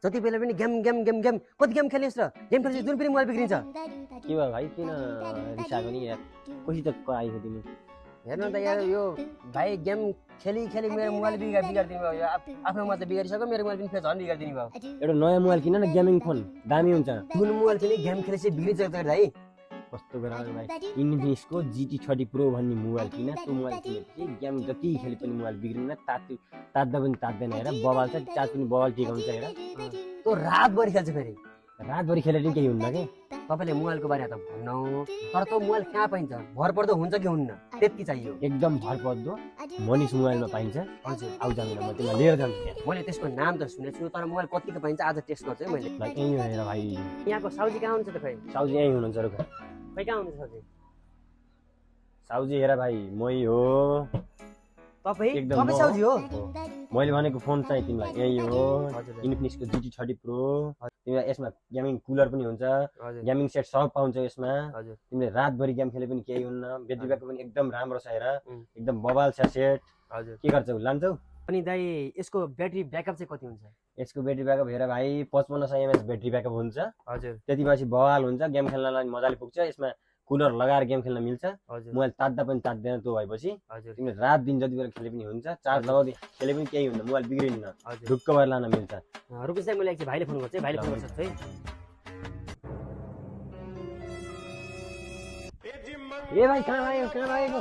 जति बेला पनि गेम गेम गेम गेम कति गेम खेल्नेस् र गेम खेलेपछि जुन पनि मोबाइल बिग्रिन्छ के भयो भाइ किन रिसाएको नि यार कसै त आइहो तिमी हेर्नु त यार यो भाइ गेम खेली खेली मेरो मोबाइल बिगारिदिनु भयो आफ्नो मोबाइल त बिगारिसक्यो मेरो मोबाइल पनि फेरि झन् बिगारिदिनु भयो एउटा नयाँ मोबाइल किन न गेमिङ फोन दामी हुन्छ कुन मोबाइल पनि गेम खेलेपछि बिग्रिन्छ त भाइ कस्तो गरायो भाइ इन्फिनिक्सको GT30 Pro भन्ने मोबाइल किन त्यो मोबाइल किनेपछि गेम जति खेले पनि मोबाइल बिग्रिन्न तात्दा पनि तात्दैन हेर बबाल छ चार्ज पनि बबाल टिकाउँछ हेर त्यो रातभरि खेल्छ फेरि रातभरि खेलेर पनि केही हुन्न के तपाईँले मोबाइलको बारेमा त भन्नु तर त्यो मोबाइल कहाँ पाइन्छ भरपर्दो हुन्छ कि हुन्न त्यति चाहियो एकदम भरपर्दो मनिस मोबाइलमा पाइन्छ हजुर आउ जाँदैन म तिमीलाई लिएर जान्छु त्यहाँ मैले त्यसको नाम त सुनेको छु तर मोबाइल कतिको पाइन्छ आज टेस्ट गर्छु है मैले भाइ यहीँ हेर भाइ यहाँको साउजी कहाँ हुन्छ त खै साउजी यहीँ हुनुहुन्छ रुख खै कहाँ हुन्छ साउजी साउजी हेर भाइ मै हो तपाईँ साउजी हो मैले भनेको फोन चाहिँ तिमीलाई यही हो हजुर इन्फिनिक्सको GT30 Pro तिमीलाई यसमा गेमिङ कुलर पनि हुन्छ हजुर गेमिङ सेट सब पाउँछ यसमा हजुर तिमीले रातभरि गेम खेले पनि केही हुन्न ब्याट्री ब्याकअप पनि एकदम राम्रो छ हेर एकदम बबाल छ सेट हजुर के गर्छौ लान्छौ अनि दाइ यसको ब्याट्री ब्याकअप चाहिँ कति हुन्छ यसको ब्याट्री ब्याकअप हेर भाइ 5500 mAh ब्याट्री ब्याकअप हुन्छ हजुर त्यतिपछि बवाल हुन्छ गेम खेल्नलाई मजाले पुग्छ यसमा कुलर लगाएर गेम खेल्न मिल्छ हजुर मोबाइल तात्दा पनि तात्दैन त्यो भएपछि हजुर तिमीले रात दिन जति बेला खेले पनि हुन्छ चार्ज लगाउँदै खेले पनि केही हुन्न मोबाइल बिग्रिन्न हजुर ढुक्क भएर लान मिल्छ रुकुस चाहिँ मैले एकछिन भाइले फोन गर्छु है भाइले फोन गर्छ है ए भाइ कहाँ आयो